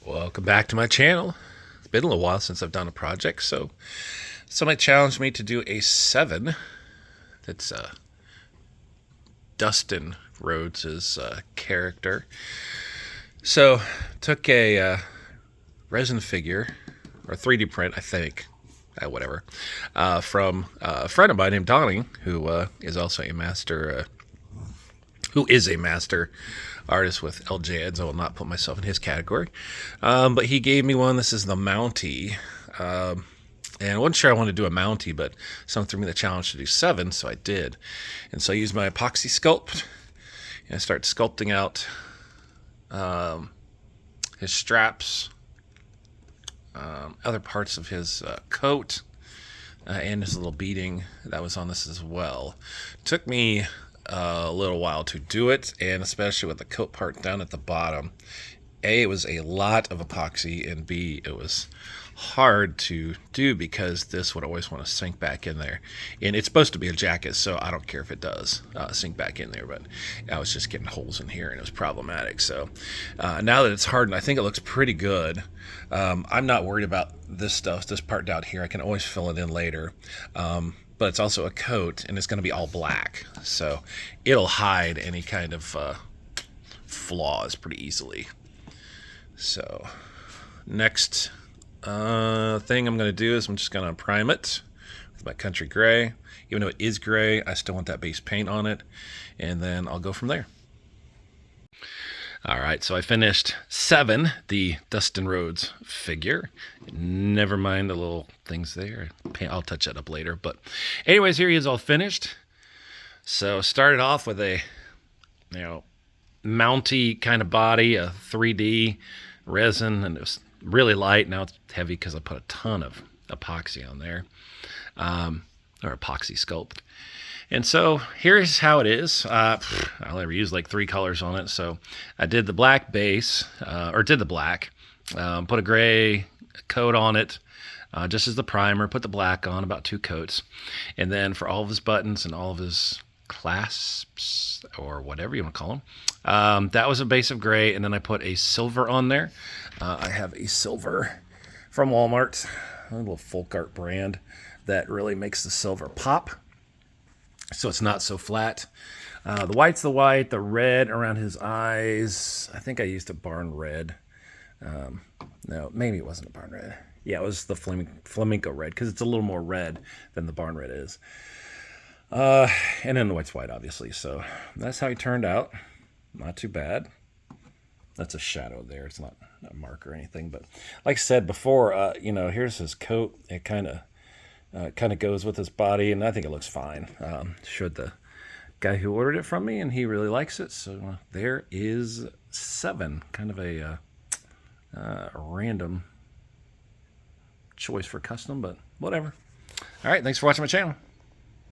Welcome back to my channel. It's been a little while since I've done a project, so somebody challenged me to do a 7. That's Dustin Rhodes' character. So took a resin figure, or 3D print, I think, whatever, from a friend of mine named Donnie, who is also a master artist with LJN. I will not put myself in his category. But he gave me one. This is the Mountie. And I wasn't sure I wanted to do a Mountie, but someone threw me the challenge to do 7, so I did. And so I used my epoxy sculpt, and I started sculpting out his straps, other parts of his coat, and his little beading that was on this as well. Took me a little while to do it, and especially with the coat part down at the bottom. A, it was a lot of epoxy, and B, it was hard to do because this would always want to sink back in there. And it's supposed to be a jacket, so I don't care if it does sink back in there, but I was just getting holes in here and it was problematic. So now that it's hardened, I think it looks pretty good. I'm not worried about this stuff, this part down here. I can always fill it in later. But it's also a coat, and it's going to be all black, so it'll hide any kind of flaws pretty easily. So next thing I'm going to do is I'm just going to prime it with my country gray. Even though it is gray, I still want that base paint on it, and then I'll go from there. All right, so I finished 7, the Dustin Rhodes figure. Never mind the little things there. I'll touch that up later. But anyways, here he is all finished. So started off with a, Mountie kind of body, a 3D resin, and it was really light. Now it's heavy because I put a ton of epoxy on there, or epoxy sculpt. And so here's how it is. I'll ever use like 3 colors on it. So I did the black base, put a gray coat on it, just as the primer, put the black on, about 2 coats. And then for all of his buttons and all of his clasps, or whatever you want to call them, that was a base of gray. And then I put a silver on there. I have a silver from Walmart, a little folk art brand that really makes the silver pop, so it's not so flat. The white's the white, the red around his eyes, I think I used a barn red. No, maybe it wasn't a barn red. Yeah, it was the flamenco red, because it's a little more red than the barn red is. And then the white's white, obviously. So that's how he turned out. Not too bad. That's a shadow there. It's not a mark or anything. But like I said before, here's his coat. It kind of goes with his body, and I think it looks fine. Showed the guy who ordered it from me, and he really likes it. So there is 7, kind of a random choice for custom, but whatever. All right, thanks for watching my channel.